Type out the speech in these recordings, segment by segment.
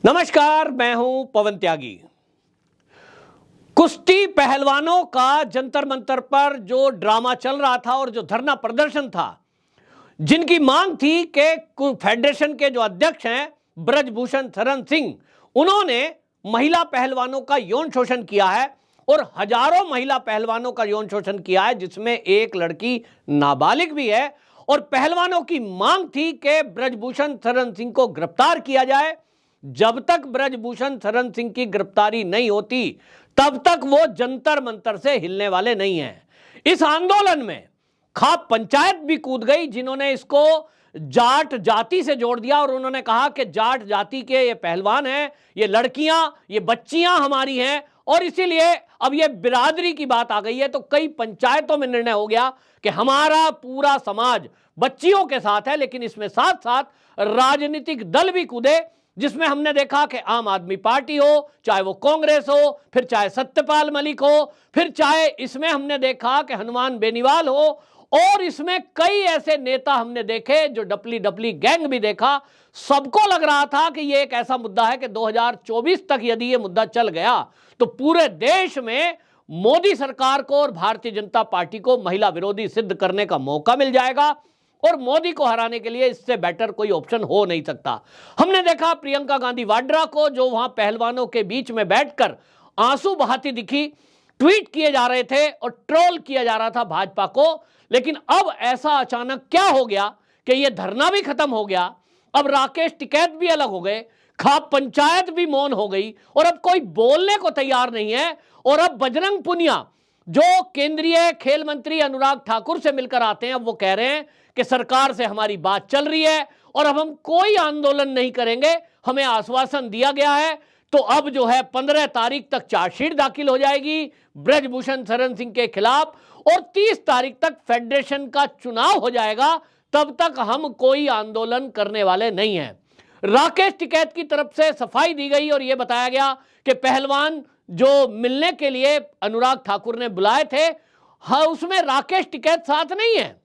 नमस्कार, मैं हूं पवन त्यागी। कुश्ती पहलवानों का जंतर मंतर पर जो ड्रामा चल रहा था और जो धरना प्रदर्शन था, जिनकी मांग थी कि फेडरेशन के जो अध्यक्ष हैं ब्रजभूषण शरण सिंह, उन्होंने महिला पहलवानों का यौन शोषण किया है और हजारों महिला पहलवानों का यौन शोषण किया है, जिसमें एक लड़की नाबालिग भी है। और पहलवानों की मांग थी कि ब्रजभूषण शरण सिंह को गिरफ्तार किया जाए। जब तक ब्रजभूषण शरण सिंह की गिरफ्तारी नहीं होती, तब तक वो जंतर मंतर से हिलने वाले नहीं हैं। इस आंदोलन में खाप पंचायत भी कूद गई, जिन्होंने इसको जाट जाति से जोड़ दिया और उन्होंने कहा कि जाट जाति के ये पहलवान हैं, ये लड़कियां, ये बच्चियां हमारी हैं और इसीलिए अब ये बिरादरी की बात आ गई है। तो कई पंचायतों में निर्णय हो गया कि हमारा पूरा समाज बच्चियों के साथ है, लेकिन इसमें साथ साथ राजनीतिक दल भी कूदे, जिसमें हमने देखा कि आम आदमी पार्टी हो, चाहे वो कांग्रेस हो, फिर चाहे सत्यपाल मलिक हो, फिर चाहे इसमें हमने देखा कि हनुमान बेनीवाल हो, और इसमें कई ऐसे नेता हमने देखे जो डपली डपली गैंग भी देखा। सबको लग रहा था कि ये एक ऐसा मुद्दा है कि 2024 तक यदि ये मुद्दा चल गया तो पूरे देश में मोदी सरकार को और भारतीय जनता पार्टी को महिला विरोधी सिद्ध करने का मौका मिल जाएगा और मोदी को हराने के लिए इससे बेटर कोई ऑप्शन हो नहीं सकता। हमने देखा प्रियंका गांधी वाड्रा को, जो वहां पहलवानों के बीच में बैठकर आंसू बहाती दिखी, ट्वीट किए जा रहे थे और ट्रोल किया जा रहा था भाजपा को। लेकिन अब ऐसा अचानक क्या हो गया कि ये धरना भी खत्म हो गया, अब राकेश टिकैत भी अलग हो गए, खाप पंचायत भी मौन हो गई और अब कोई बोलने को तैयार नहीं है। और अब बजरंग पुनिया, जो केंद्रीय खेल मंत्री अनुराग ठाकुर से मिलकर आते हैं, अब वो कह रहे हैं कि सरकार से हमारी बात चल रही है और अब हम कोई आंदोलन नहीं करेंगे, हमें आश्वासन दिया गया है। तो अब जो है 15 तारीख तक चार्जशीट दाखिल हो जाएगी ब्रजभूषण शरण सिंह के खिलाफ और 30 तारीख तक फेडरेशन का चुनाव हो जाएगा। तब तक हम कोई आंदोलन करने वाले नहीं हैं। राकेश टिकैत की तरफ से सफाई दी गई और यह बताया गया कि पहलवान जो मिलने के लिए अनुराग ठाकुर ने बुलाए थे, हाँ, उसमें राकेश टिकैत साथ नहीं है।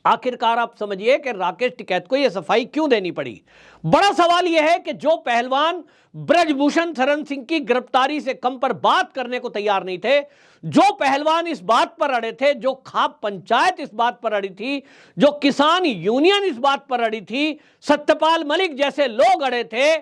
आखिरकार आप समझिए कि राकेश टिकैत को यह सफाई क्यों देनी पड़ी। बड़ा सवाल यह है कि जो पहलवान ब्रजभूषण शरण सिंह की गिरफ्तारी से कम पर बात करने को तैयार नहीं थे, जो पहलवान इस बात पर अड़े थे, जो खाप पंचायत इस बात पर अड़ी थी, जो किसान यूनियन इस बात पर अड़ी थी, सत्यपाल मलिक जैसे लोग अड़े थे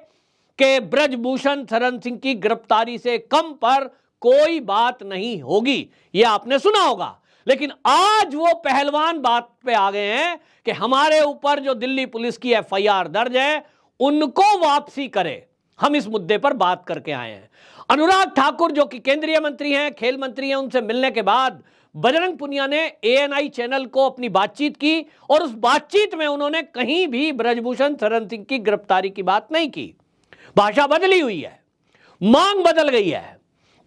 कि ब्रजभूषण शरण सिंह की गिरफ्तारी से कम पर कोई बात नहीं होगी, यह आपने सुना होगा। लेकिन आज वो पहलवान बात पे आ गए हैं कि हमारे ऊपर जो दिल्ली पुलिस की एफआईआर दर्ज है उनको वापसी करे। हम इस मुद्दे पर बात करके आए हैं। अनुराग ठाकुर, जो कि केंद्रीय मंत्री हैं, खेल मंत्री हैं, उनसे मिलने के बाद बजरंग पुनिया ने एएनआई चैनल को अपनी बातचीत की और उस बातचीत में उन्होंने कहीं भी ब्रजभूषण शरण सिंह की गिरफ्तारी की बात नहीं की। भाषा बदली हुई है, मांग बदल गई है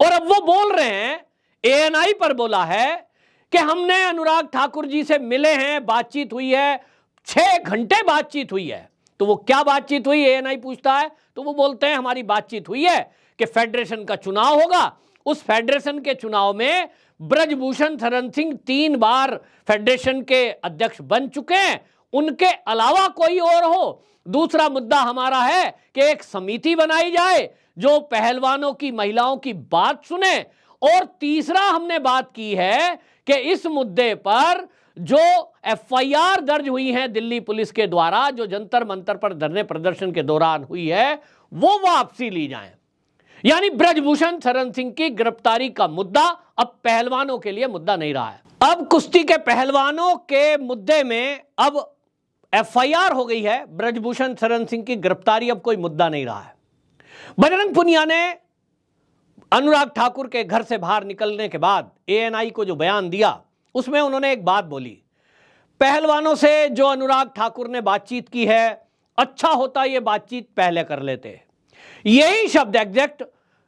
और अब वो बोल रहे हैं, एएनआई पर बोला है कि हमने अनुराग ठाकुर जी से मिले हैं, बातचीत हुई है, 6 घंटे बातचीत हुई है। तो वो क्या बातचीत हुई, एएनआई पूछता है, तो वो बोलते हैं हमारी बातचीत हुई है कि फेडरेशन का चुनाव होगा, उस फेडरेशन के चुनाव में ब्रजभूषण शरण सिंह 3 बार फेडरेशन के अध्यक्ष बन चुके हैं, उनके अलावा कोई और हो। दूसरा मुद्दा हमारा है कि एक समिति बनाई जाए जो पहलवानों की, महिलाओं की बात सुने। और तीसरा हमने बात की है कि इस मुद्दे पर जो एफआईआर दर्ज हुई है दिल्ली पुलिस के द्वारा, जो जंतर मंतर पर धरने प्रदर्शन के दौरान हुई है, वो वापसी ली जाए। यानी ब्रजभूषण शरण सिंह की गिरफ्तारी का मुद्दा अब पहलवानों के लिए मुद्दा नहीं रहा है। अब कुश्ती के पहलवानों के मुद्दे में अब एफआईआर हो गई है, ब्रजभूषण शरण सिंह की गिरफ्तारी अब कोई मुद्दा नहीं रहा है। बजरंग पुनिया ने अनुराग ठाकुर के घर से बाहर निकलने के बाद एएनआई को जो बयान दिया, उसमें उन्होंने एक बात बोली, पहलवानों से जो अनुराग ठाकुर ने बातचीत की है, अच्छा होता ये बातचीत पहले कर लेते। यही शब्द एग्जैक्ट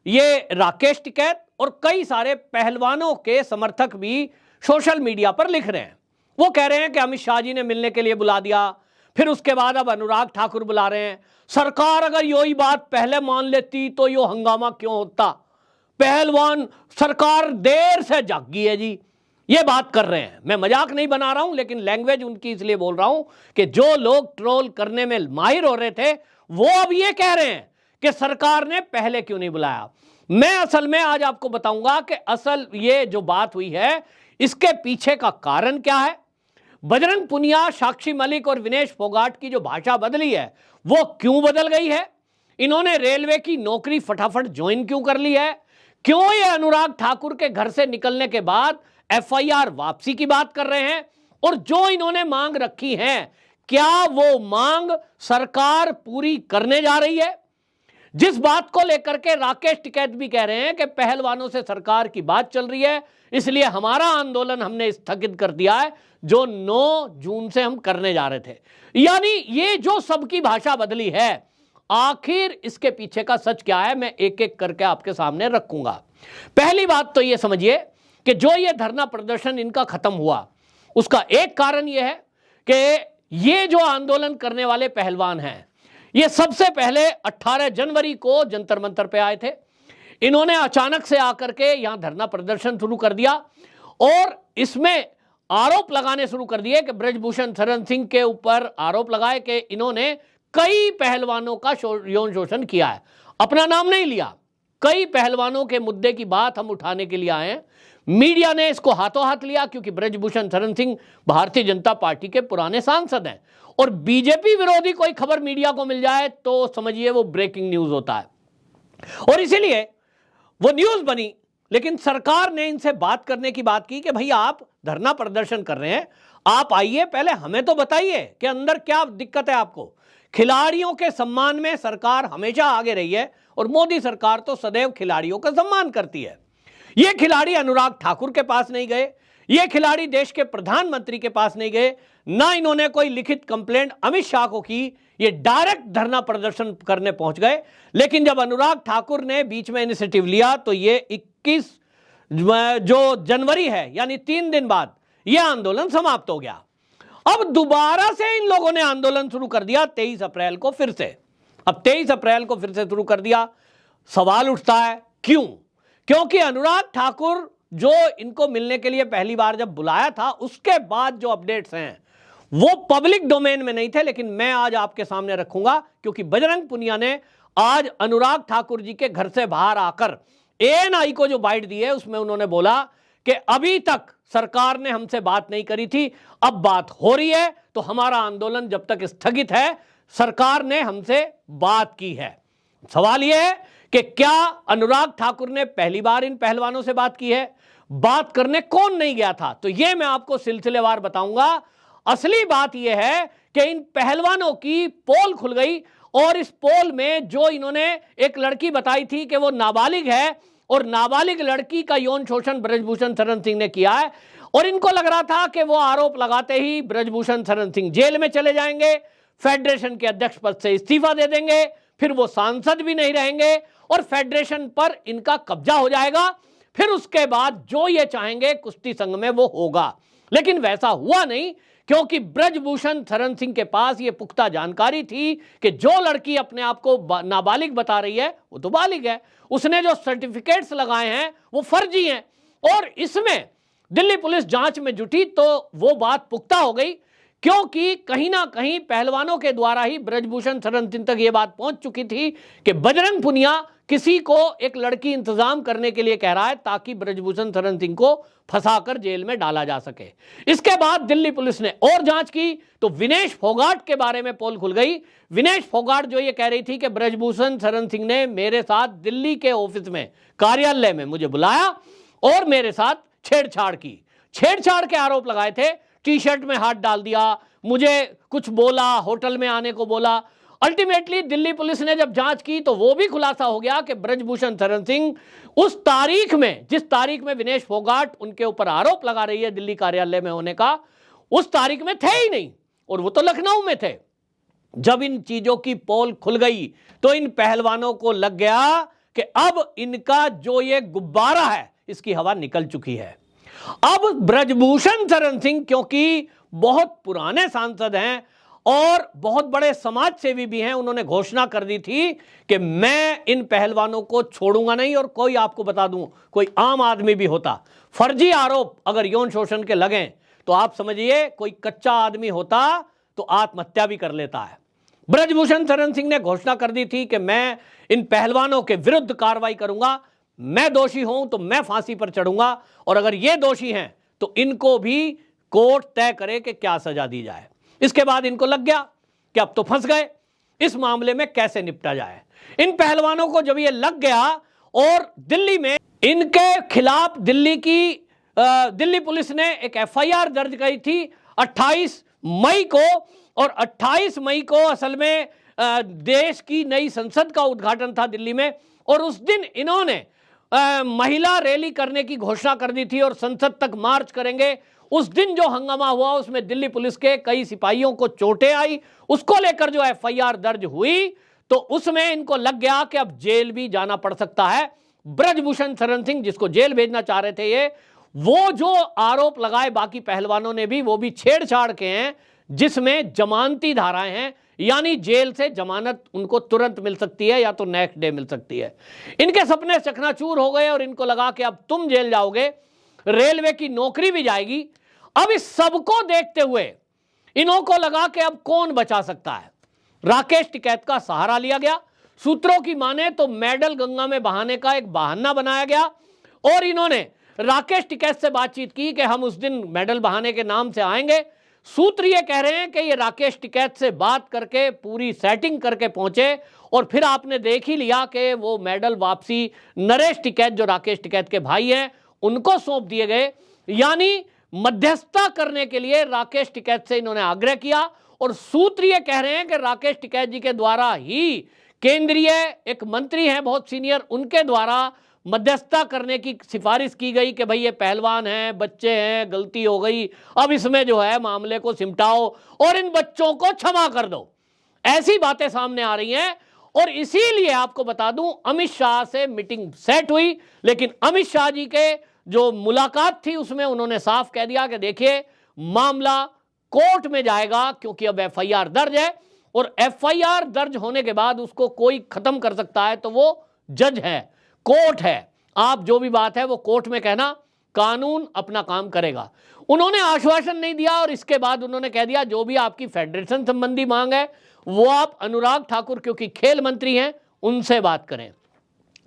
ये राकेश टिकैत और कई सारे पहलवानों के समर्थक भी सोशल मीडिया पर लिख रहे हैं। वो कह रहे हैं कि अमित शाह जी ने मिलने के लिए बुला दिया, फिर उसके बाद अब अनुराग ठाकुर बुला रहे हैं। सरकार अगर यही बात पहले मान लेती तो यो हंगामा क्यों होता, पहलवान सरकार देर से जागी है जी, ये बात कर रहे हैं। मैं मजाक नहीं बना रहा हूं, लेकिन लैंग्वेज उनकी इसलिए बोल रहा हूं कि जो लोग ट्रोल करने में माहिर हो रहे थे वो अब ये कह रहे हैं कि सरकार ने पहले क्यों नहीं बुलाया। मैं असल में आज आपको बताऊंगा कि असल ये जो बात हुई है इसके पीछे का कारण क्या है। बजरंग पुनिया, साक्षी मलिक और विनेश फोगाट की जो भाषा बदली है वो क्यों बदल गई है। इन्होंने रेलवे की नौकरी फटाफट ज्वाइन क्यों कर ली है। क्यों ये अनुराग ठाकुर के घर से निकलने के बाद एफआईआर वापसी की बात कर रहे हैं। और जो इन्होंने मांग रखी है क्या वो मांग सरकार पूरी करने जा रही है। जिस बात को लेकर के राकेश टिकैत भी कह रहे हैं कि पहलवानों से सरकार की बात चल रही है, इसलिए हमारा आंदोलन हमने स्थगित कर दिया है जो 9 जून से हम करने जा रहे थे। यानी ये जो सबकी भाषा बदली है, आखिर इसके पीछे का सच क्या है मैं एक एक करके आपके सामने रखूंगा। पहली बात तो ये समझिए कि जो ये धरना प्रदर्शन इनका खत्म हुआ उसका एक कारण यह है कि ये जो आंदोलन करने वाले पहलवान हैं ये सबसे पहले 18 जनवरी को जंतर मंतर पे आए थे। इन्होंने अचानक से आकर के यहां धरना प्रदर्शन शुरू कर दिया और इसमें आरोप लगाने शुरू कर दिए कि ब्रजभूषण शरण सिंह के ऊपर आरोप लगाए कि इन्होंने कई पहलवानों का यौन शोषण किया है। अपना नाम नहीं लिया, कई पहलवानों के मुद्दे की बात हम उठाने के लिए आए हैं। मीडिया ने इसको हाथों हाथ लिया क्योंकि ब्रजभूषण शरण सिंह भारतीय जनता पार्टी के पुराने सांसद हैं और बीजेपी विरोधी कोई खबर मीडिया को मिल जाए तो समझिए वो ब्रेकिंग न्यूज होता है और इसीलिए वो न्यूज बनी। लेकिन सरकार ने इनसे बात करने की बात की कि भाई आप धरना प्रदर्शन कर रहे हैं, आप आइए पहले हमें तो बताइए कि अंदर क्या दिक्कत है आपको। खिलाड़ियों के सम्मान में सरकार हमेशा आगे रही है और मोदी सरकार तो सदैव खिलाड़ियों का सम्मान करती है। ये खिलाड़ी अनुराग ठाकुर के पास नहीं गए, ये खिलाड़ी देश के प्रधानमंत्री के पास नहीं गए, ना इन्होंने कोई लिखित कंप्लेंट अमित शाह को की, ये डायरेक्ट धरना प्रदर्शन करने पहुंच गए। लेकिन जब अनुराग ठाकुर ने बीच में इनिशिएटिव लिया तो ये 21 जो जनवरी है यानी 3 दिन बाद यह आंदोलन समाप्त हो गया। अब दोबारा से इन लोगों ने आंदोलन शुरू कर दिया 23 अप्रैल को फिर से। अब 23 अप्रैल को फिर से शुरू कर दिया। सवाल उठता है क्यों? क्योंकि अनुराग ठाकुर जो इनको मिलने के लिए पहली बार जब बुलाया था उसके बाद जो अपडेट्स हैं वो पब्लिक डोमेन में नहीं थे, लेकिन मैं आज आपके सामने रखूंगा क्योंकि बजरंग पुनिया ने आज अनुराग ठाकुर जी के घर से बाहर आकर एएनआई को जो बाइट दी है उसमें उन्होंने बोला कि अभी तक सरकार ने हमसे बात नहीं करी थी, अब बात हो रही है तो हमारा आंदोलन जब तक स्थगित है सरकार ने हमसे बात की है। सवाल यह है कि क्या अनुराग ठाकुर ने पहली बार इन पहलवानों से बात की है? बात करने कौन नहीं गया था? तो यह मैं आपको सिलसिलेवार बताऊंगा। असली बात यह है कि इन पहलवानों की पोल खुल गई और इस पोल में जो इन्होंने एक लड़की बताई थी कि वो नाबालिग है और नाबालिग लड़की का यौन शोषण ब्रजभूषण शरण सिंह ने किया है और इनको लग रहा था कि वो आरोप लगाते ही ब्रजभूषण शरण सिंह जेल में चले जाएंगे, फेडरेशन के अध्यक्ष पद से इस्तीफा दे देंगे, फिर वो सांसद भी नहीं रहेंगे और फेडरेशन पर इनका कब्जा हो जाएगा, फिर उसके बाद जो ये चाहेंगे कुश्ती संघ में वो होगा। लेकिन वैसा हुआ नहीं क्योंकि ब्रजभूषण शरण सिंह के पास ये पुख्ता जानकारी थी कि जो लड़की अपने आप को नाबालिग बता रही है वो तो बालिग है, उसने जो सर्टिफिकेट्स लगाए हैं वो फर्जी हैं और इसमें दिल्ली पुलिस जांच में जुटी तो वो बात पुख्ता हो गई क्योंकि कहीं ना कहीं पहलवानों के द्वारा ही ब्रजभूषण शरण सिंह तक ये बात पहुंच चुकी थी कि बजरंग पुनिया किसी को एक लड़की इंतजाम करने के लिए कह रहा है ताकि ब्रजभूषण शरण सिंह को फंसाकर जेल में डाला जा सके। इसके बाद दिल्ली पुलिस ने और जांच की तो विनेश फोगाट के बारे में पोल खुल गई। विनेश फोगाट जो ये कह रही थी कि ब्रजभूषण शरण सिंह ने मेरे साथ दिल्ली के ऑफिस में कार्यालय में मुझे बुलाया और मेरे साथ छेड़छाड़ की, छेड़छाड़ के आरोप लगाए थे, टी शर्ट में हाथ डाल दिया, मुझे कुछ बोला, होटल में आने को बोला। अल्टीमेटली दिल्ली पुलिस ने जब जांच की तो वो भी खुलासा हो गया कि ब्रजभूषण शरण सिंह उस तारीख में, जिस तारीख में विनेश फोगाट उनके ऊपर आरोप लगा रही है दिल्ली कार्यालय में होने का, उस तारीख में थे ही नहीं और वो तो लखनऊ में थे। जब इन चीजों की पोल खुल गई तो इन पहलवानों को लग गया कि अब इनका जो ये गुब्बारा है इसकी हवा निकल चुकी है। अब ब्रजभूषण शरण सिंह क्योंकि बहुत पुराने सांसद हैं और बहुत बड़े समाज सेवी भी हैं, उन्होंने घोषणा कर दी थी कि मैं इन पहलवानों को छोड़ूंगा नहीं। और कोई आपको बता दूं, कोई आम आदमी भी होता, फर्जी आरोप अगर यौन शोषण के लगें तो आप समझिए कोई कच्चा आदमी होता तो आत्महत्या भी कर लेता है। ब्रजभूषण शरण सिंह ने घोषणा कर दी थी कि मैं इन पहलवानों के विरुद्ध कार्रवाई करूंगा, मैं दोषी हूं तो मैं फांसी पर चढ़ूंगा, और अगर ये दोषी हैं तो इनको भी कोर्ट तय करे कि क्या सजा दी जाए। इसके बाद इनको लग गया कि अब तो फंस गए, इस मामले में कैसे निपटा जाए। इन पहलवानों को जब ये लग गया और दिल्ली में इनके खिलाफ दिल्ली पुलिस ने एक एफआईआर दर्ज की थी 28 मई को, और 28 मई को असल में देश की नई संसद का उद्घाटन था दिल्ली में, और उस दिन इन्होंने महिला रैली करने की घोषणा कर दी थी और संसद तक मार्च करेंगे। उस दिन जो हंगामा हुआ उसमें दिल्ली पुलिस के कई सिपाहियों को चोटें आई, उसको लेकर जो एफआईआर दर्ज हुई तो उसमें इनको लग गया कि अब जेल भी जाना पड़ सकता है। ब्रजभूषण शरण सिंह, जिसको जेल भेजना चाह रहे थे ये, वो जो आरोप लगाए बाकी पहलवानों ने भी, वो भी छेड़छाड़ के हैं, जिसमें जमानती धाराएं हैं, यानी जेल से जमानत उनको तुरंत मिल सकती है या तो नेक्स्ट डे मिल सकती है। इनके सपने चकनाचूर हो गए और इनको लगा कि अब तुम जेल जाओगे, रेलवे की नौकरी भी जाएगी। अब इस सबको देखते हुए इनको लगा कि अब कौन बचा सकता है। राकेश टिकैत का सहारा लिया गया। सूत्रों की माने तो मेडल गंगा में बहाने का एक बहाना बनाया गया और इन्होंने राकेश टिकैत से बातचीत की कि हम उस दिन मेडल बहाने के नाम से आएंगे। सूत्र ये कह रहे हैं कि ये राकेश टिकैत से बात करके पूरी सेटिंग करके पहुंचे और फिर आपने देख ही लिया कि वो मेडल वापसी नरेश टिकैत, जो राकेश टिकैत के भाई हैं, उनको सौंप दिए गए। यानी मध्यस्थता करने के लिए राकेश टिकैत से इन्होंने आग्रह किया और सूत्र ये कह रहे हैं कि राकेश टिकैत जी के द्वारा ही, केंद्रीय एक मंत्री हैं बहुत सीनियर, उनके द्वारा मध्यस्थता करने की सिफारिश की गई कि भाई ये पहलवान हैं, बच्चे हैं, गलती हो गई, अब इसमें जो है मामले को सिमटाओ और इन बच्चों को क्षमा कर दो। ऐसी बातें सामने आ रही हैं और इसीलिए आपको बता दूं अमित शाह से मीटिंग सेट हुई, लेकिन अमित शाह जी के जो मुलाकात थी उसमें उन्होंने साफ कह दिया कि देखिए मामला कोर्ट में जाएगा, क्योंकि अब एफआईआर दर्ज है और एफआईआर दर्ज होने के बाद उसको कोई खत्म कर सकता है तो वो जज है, कोर्ट है। आप जो भी बात है वो कोर्ट में कहना, कानून अपना काम करेगा। उन्होंने आश्वासन नहीं दिया और इसके बाद उन्होंने कह दिया जो भी आपकी फेडरेशन संबंधी मांग है वो आप अनुराग ठाकुर, क्योंकि खेल मंत्री हैं, उनसे बात करें।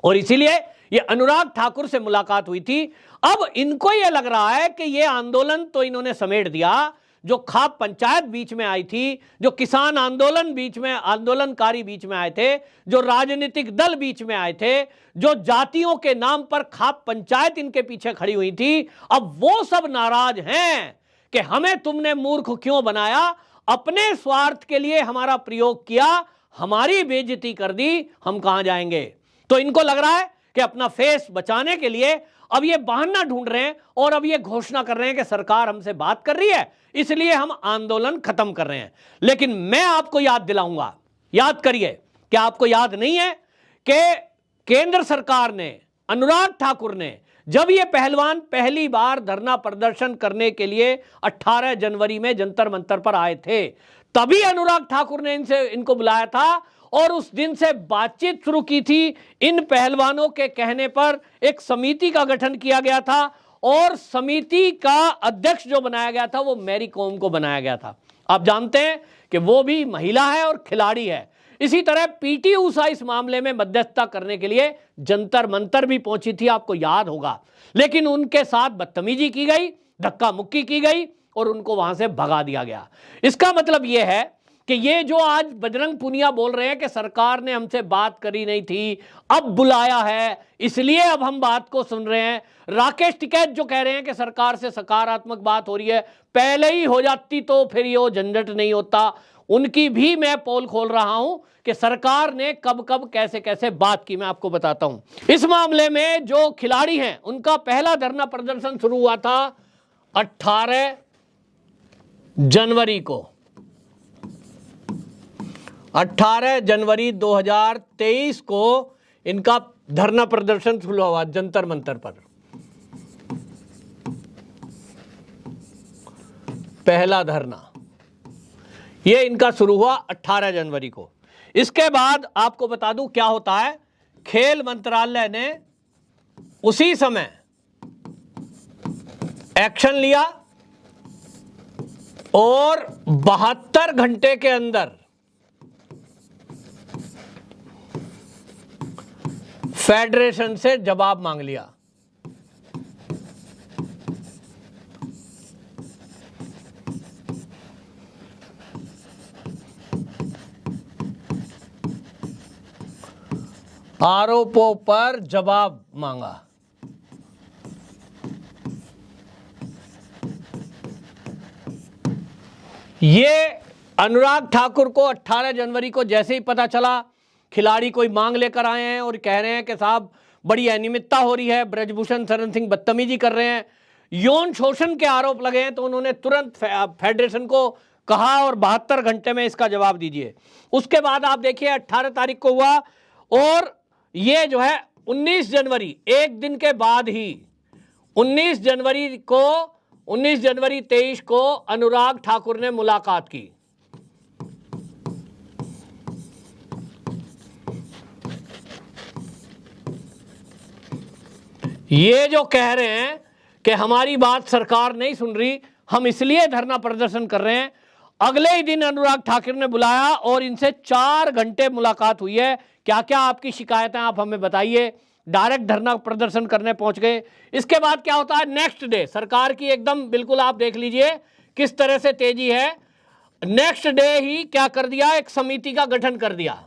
और इसीलिए ये अनुराग ठाकुर से मुलाकात हुई थी। अब इनको ये लग रहा है कि ये आंदोलन तो इन्होंने समेट दिया, जो खाप पंचायत बीच में आई थी, जो किसान आंदोलन बीच में, आंदोलनकारी बीच में आए थे, जो राजनीतिक दल बीच में आए थे, जो जातियों के नाम पर खाप पंचायत इनके पीछे खड़ी हुई थी, अब वो सब नाराज हैं कि हमें तुमने मूर्ख क्यों बनाया, अपने स्वार्थ के लिए हमारा प्रयोग किया, हमारी बेइज्जती कर दी, हम कहां जाएंगे। तो इनको लग रहा है कि अपना फेस बचाने के लिए अब ये बहाना ढूंढ रहे हैं और अब ये घोषणा कर रहे हैं कि सरकार हमसे बात कर रही है इसलिए हम आंदोलन खत्म कर रहे हैं। लेकिन मैं आपको याद दिलाऊंगा, याद करिए, क्या आपको याद नहीं है कि केंद्र सरकार ने, अनुराग ठाकुर ने, जब ये पहलवान पहली बार धरना प्रदर्शन करने के लिए 18 जनवरी में जंतर मंतर पर आए थे, तभी अनुराग ठाकुर ने इनको बुलाया था और उस दिन से बातचीत शुरू की थी। इन पहलवानों के कहने पर एक समिति का गठन किया गया था और समिति का अध्यक्ष जो बनाया गया था वो मैरी कॉम को बनाया गया था। आप जानते हैं कि वो भी महिला है और खिलाड़ी है। इसी तरह पीटी ऊषा इस मामले में मध्यस्थता करने के लिए जंतर मंतर भी पहुंची थी, आपको याद होगा, लेकिन उनके साथ बदतमीजी की गई, धक्का मुक्की की गई और उनको वहां से भगा दिया गया। इसका मतलब यह है कि ये जो आज बजरंग पुनिया बोल रहे हैं कि सरकार ने हमसे बात करी नहीं थी, अब बुलाया है इसलिए अब हम बात को सुन रहे हैं। राकेश टिकैत जो कह रहे हैं कि सरकार से सकारात्मक बात हो रही है, पहले ही हो जाती तो फिर ये झंझट नहीं होता। उनकी भी मैं पोल खोल रहा हूं कि सरकार ने कब कब कैसे कैसे बात की, मैं आपको बताता हूं। इस मामले में जो खिलाड़ी हैं उनका पहला धरना प्रदर्शन शुरू हुआ था 18 जनवरी को, 18 जनवरी 2023 को इनका धरना प्रदर्शन शुरू हुआ जंतर मंतर पर। पहला धरना ये इनका शुरू हुआ 18 जनवरी को। इसके बाद आपको बता दूं क्या होता है, खेल मंत्रालय ने उसी समय एक्शन लिया और 72 घंटे के अंदर फेडरेशन से जवाब मांग लिया। आरोपों पर जवाब मांगा। ये अनुराग ठाकुर को 18 जनवरी को जैसे ही पता चला, खिलाड़ी कोई मांग लेकर आए हैं और कह रहे हैं कि साहब बड़ी अनियमितता हो रही है, ब्रजभूषण शरण सिंह बदतमीजी कर रहे हैं, यौन शोषण के आरोप लगे हैं, तो उन्होंने तुरंत फेडरेशन को कहा और 72 घंटे में इसका जवाब दीजिए। उसके बाद आप देखिए 18 तारीख को हुआ और ये जो है 19 जनवरी, एक दिन के बाद ही 19 जनवरी 23 को अनुराग ठाकुर ने मुलाकात की। ये जो कह रहे हैं कि हमारी बात सरकार नहीं सुन रही, हम इसलिए धरना प्रदर्शन कर रहे हैं, अगले ही दिन अनुराग ठाकुर ने बुलाया और इनसे 4 घंटे मुलाकात हुई है। क्या क्या आपकी शिकायतें आप हमें बताइए। डायरेक्ट धरना प्रदर्शन करने पहुंच गए। इसके बाद क्या होता है, नेक्स्ट डे सरकार की एकदम बिल्कुल आप देख लीजिए किस तरह से तेजी है। नेक्स्ट डे ही क्या कर दिया, एक समिति का गठन कर दिया।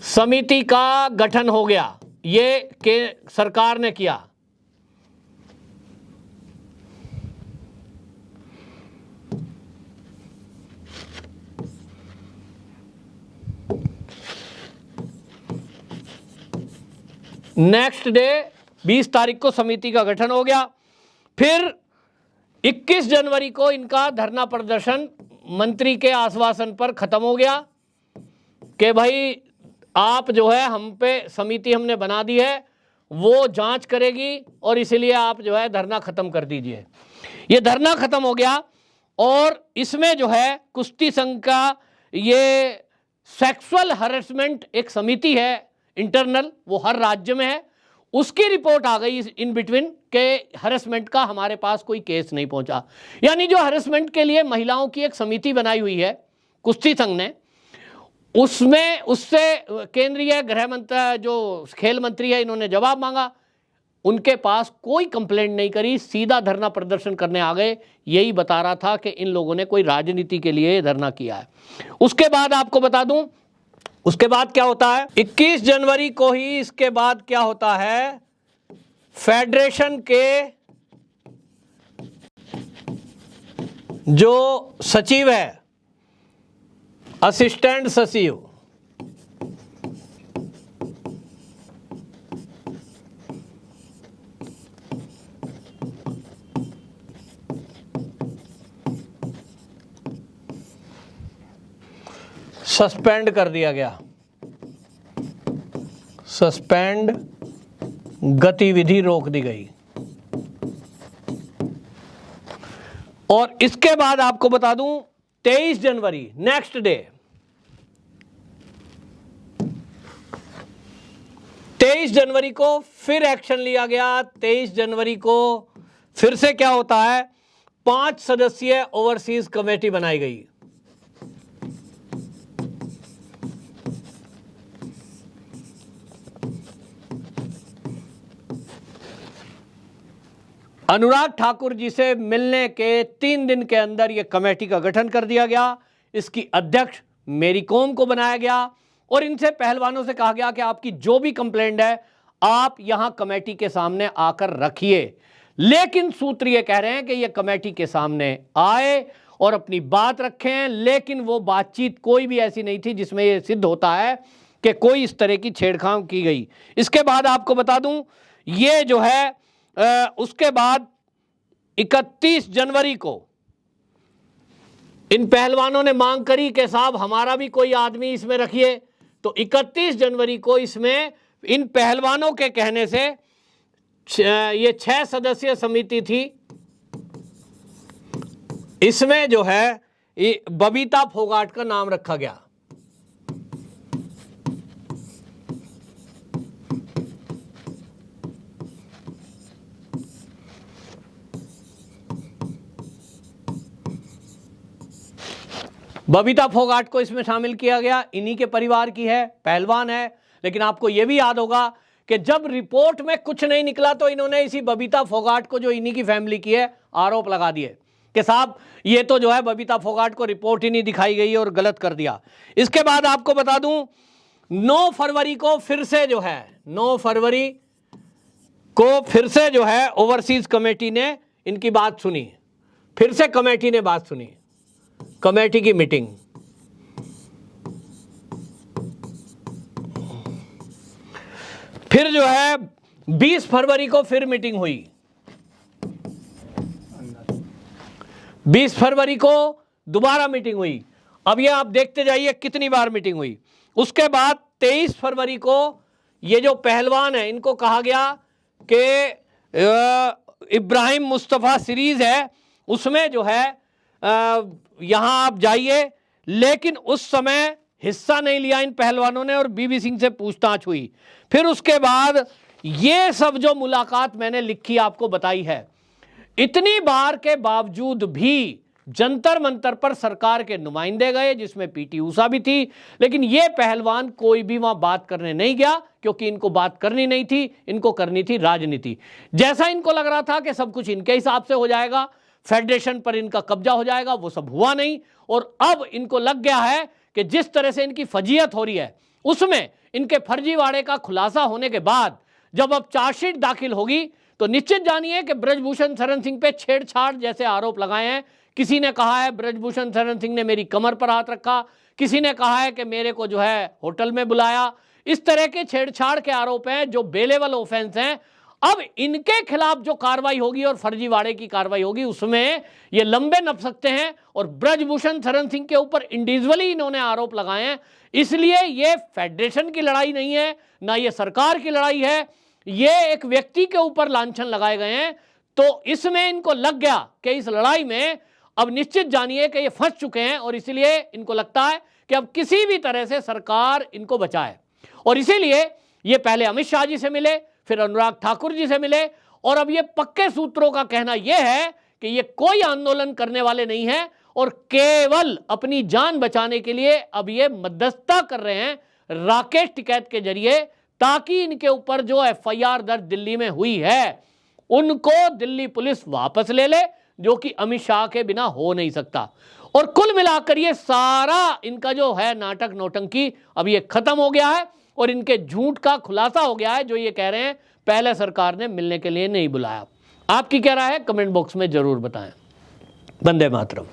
समिति का गठन हो गया, ये के सरकार ने किया। नेक्स्ट डे 20 तारीख को समिति का गठन हो गया। फिर 21 जनवरी को इनका धरना प्रदर्शन मंत्री के आश्वासन पर खत्म हो गया कि भाई आप जो है हम पे समिति हमने बना दी है, वो जांच करेगी और इसलिए आप जो है धरना खत्म कर दीजिए। ये धरना खत्म हो गया और इसमें जो है कुश्ती संघ का ये सेक्सुअल हरेसमेंट एक समिति है इंटरनल, वो हर राज्य में है, उसकी रिपोर्ट आ गई इन बिटवीन के हरेसमेंट का हमारे पास कोई केस नहीं पहुंचा। यानी जो हरेसमेंट के लिए महिलाओं की एक समिति बनाई हुई है कुश्ती संघ ने, उसमें उससे केंद्रीय गृह मंत्री जो खेल मंत्री है इन्होंने जवाब मांगा, उनके पास कोई कंप्लेंट नहीं करी, सीधा धरना प्रदर्शन करने आ गए। यही बता रहा था कि इन लोगों ने कोई राजनीति के लिए धरना किया है। उसके बाद आपको बता दूं उसके बाद क्या होता है, 21 जनवरी को ही इसके बाद क्या होता है, फेडरेशन के जो सचिव है, असिस्टेंट सचिव, सस्पेंड कर दिया गया। सस्पेंड, गतिविधि रोक दी गई। और इसके बाद आपको बता दूं 23 जनवरी नेक्स्ट डे 23 जनवरी को फिर एक्शन लिया गया। 23 जनवरी को फिर से क्या होता है, 5 सदस्यीय ओवरसीज कमेटी बनाई गई। अनुराग ठाकुर जी से मिलने के 3 दिन के अंदर यह कमेटी का गठन कर दिया गया। इसकी अध्यक्ष मेरी कॉम को बनाया गया और इनसे पहलवानों से कहा गया कि आपकी जो भी कंप्लेंट है आप यहां कमेटी के सामने आकर रखिए। लेकिन सूत्र ये कह रहे हैं कि यह कमेटी के सामने आए और अपनी बात रखें, लेकिन वो बातचीत कोई भी ऐसी नहीं थी जिसमें यह सिद्ध होता है कि कोई इस तरह की छेड़छाड़ की गई। इसके बाद आपको बता दूं ये जो है उसके बाद 31 जनवरी को इन पहलवानों ने मांग करी कि साहब हमारा भी कोई आदमी इसमें रखिए। तो 31 जनवरी को इसमें इन पहलवानों के कहने से ये 6 सदस्यीय समिति थी, इसमें जो है बबीता फोगाट का नाम रखा गया। बबीता फोगाट को इसमें शामिल किया गया। इन्हीं के परिवार की है, पहलवान है, लेकिन आपको यह भी याद होगा कि जब रिपोर्ट में कुछ नहीं निकला तो इन्होंने इसी बबीता फोगाट को, जो इन्हीं की फैमिली की है, आरोप लगा दिए कि साहब ये तो जो है बबीता फोगाट को रिपोर्ट ही नहीं दिखाई गई और गलत कर दिया। इसके बाद आपको बता दूं 9 फरवरी को फिर से जो है 9 फरवरी को फिर से जो है ओवरसीज कमेटी ने इनकी बात सुनी, फिर से कमेटी ने बात सुनी, कमेटी की मीटिंग। फिर जो है 20 फरवरी को फिर मीटिंग हुई, 20 फरवरी को दोबारा मीटिंग हुई। अब ये आप देखते जाइए कितनी बार मीटिंग हुई। उसके बाद 23 फरवरी को ये जो पहलवान है इनको कहा गया कि इब्राहिम मुस्तफ़ा सीरीज है उसमें जो है यहां आप जाइए, लेकिन उस समय हिस्सा नहीं लिया इन पहलवानों ने और बीबी सिंह से पूछताछ हुई। फिर उसके बाद ये सब जो मुलाकात मैंने लिखी आपको बताई है, इतनी बार के बावजूद भी जंतर मंतर पर सरकार के नुमाइंदे गए, जिसमें पीटी ऊषा भी थी, लेकिन ये पहलवान कोई भी वहां बात करने नहीं गया, क्योंकि इनको बात करनी नहीं थी, इनको करनी थी राजनीति। जैसा इनको लग रहा था कि सब कुछ इनके हिसाब से हो जाएगा, फेडरेशन पर इनका कब्जा हो जाएगा, वो सब हुआ नहीं। और अब इनको लग गया है कि जिस तरह से इनकी फजीयत हो रही है, उसमें इनके फर्जीवाड़े का खुलासा होने के बाद जब अब चार्जशीट दाखिल होगी तो निश्चित जानिए कि ब्रजभूषण शरण सिंह पे छेड़छाड़ जैसे आरोप लगाए हैं। किसी ने कहा है ब्रजभूषण शरण सिंह ने मेरी कमर पर हाथ रखा, किसी ने कहा है कि मेरे को जो है होटल में बुलाया। इस तरह के छेड़छाड़ के आरोप हैं जो बेलेवल ऑफेंस हैं। अब इनके खिलाफ जो कार्रवाई होगी और फर्जीवाड़े की कार्रवाई होगी उसमें ये लंबे नप सकते हैं। और ब्रजभूषण शरण सिंह के ऊपर इंडिविजुअली इन्होंने आरोप लगाए हैं, इसलिए ये फेडरेशन की लड़ाई नहीं है, ना ये सरकार की लड़ाई है, ये एक व्यक्ति के ऊपर लांछन लगाए गए हैं। तो इसमें इनको लग गया कि इस लड़ाई में अब निश्चित जानिए कि ये फंस चुके हैं और इसलिए इनको लगता है कि अब किसी भी तरह से सरकार इनको बचाए। और इसीलिए ये पहले अमित शाह जी से मिले, फिर अनुराग ठाकुर जी से मिले, और अब ये पक्के सूत्रों का कहना यह है कि ये कोई आंदोलन करने वाले नहीं है और केवल अपनी जान बचाने के लिए अब ये मध्यस्थता कर रहे हैं राकेश टिकैत के जरिए, ताकि इनके ऊपर जो एफआईआर दर्ज दिल्ली में हुई है उनको दिल्ली पुलिस वापस ले ले, जो कि अमित शाह के बिना हो नहीं सकता। और कुल मिलाकर ये सारा इनका जो है नाटक नौटंकी अब ये खत्म हो गया है और इनके झूठ का खुलासा हो गया है, जो ये कह रहे हैं पहले सरकार ने मिलने के लिए नहीं बुलाया। आपकी क्या राय है कमेंट बॉक्स में जरूर बताएं। वंदे मातरम।